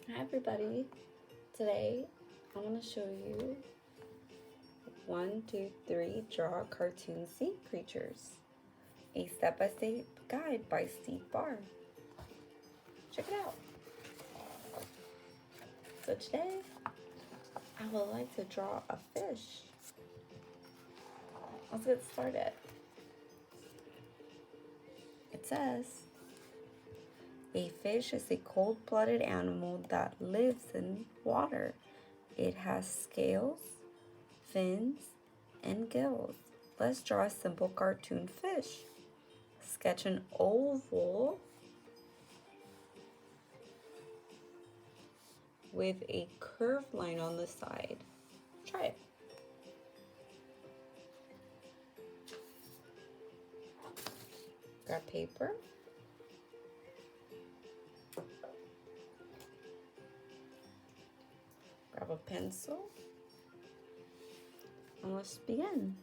Hi everybody, today I'm going to show you 1, 2, 3 draw cartoon sea creatures, a step-by-step guide by Steve Barr. Check it out. So today I would like to draw a fish. Let's get started. It says, a fish is a cold-blooded animal that lives in water. It has scales, fins, and gills. Let's draw a simple cartoon fish. Sketch an oval with a curved line on the side. Try it. Grab paper. Grab a pencil. And let's begin.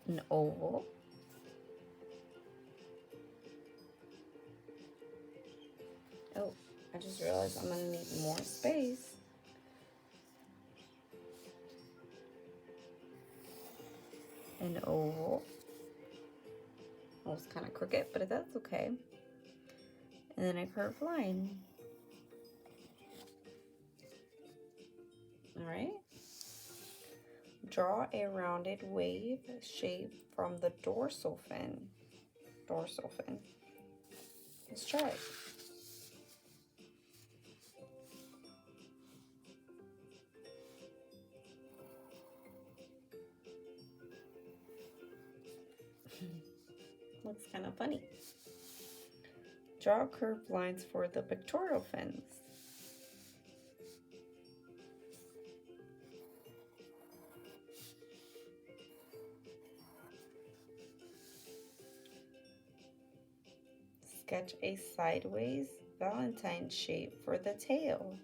An oval. Oh, I just realized I'm gonna need more space. An oval. Well, it's kind of crooked, but that's okay. And then a curved line. All right. Draw a rounded wave shape from the dorsal fin. Let's try it. Looks kind of funny. Draw curved lines for the pectoral fins. Sketch a sideways Valentine shape for the tail.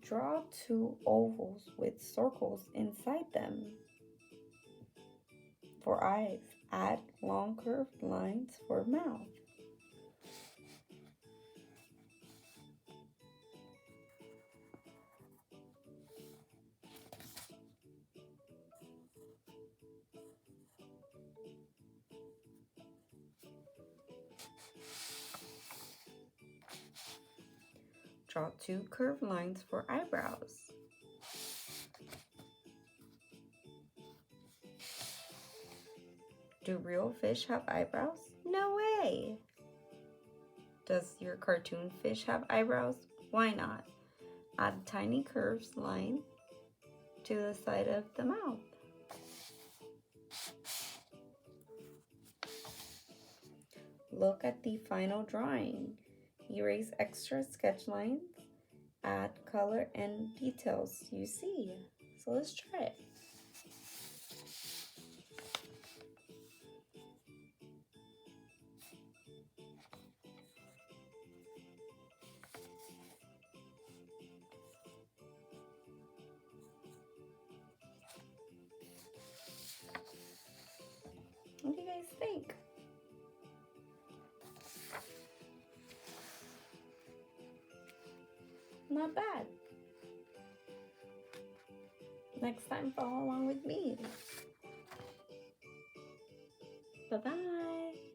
Draw 2 ovals with circles inside them. For eyes, add long curved lines for mouth. Draw 2 curved lines for eyebrows. Do real fish have eyebrows? No way! Does your cartoon fish have eyebrows? Why not? Add a tiny curved line to the side of the mouth. Look at the final drawing. Erase extra sketch lines. Add color and details you see. So let's try it. What do you guys think? Not bad. Next time, follow along with me. Bye-bye.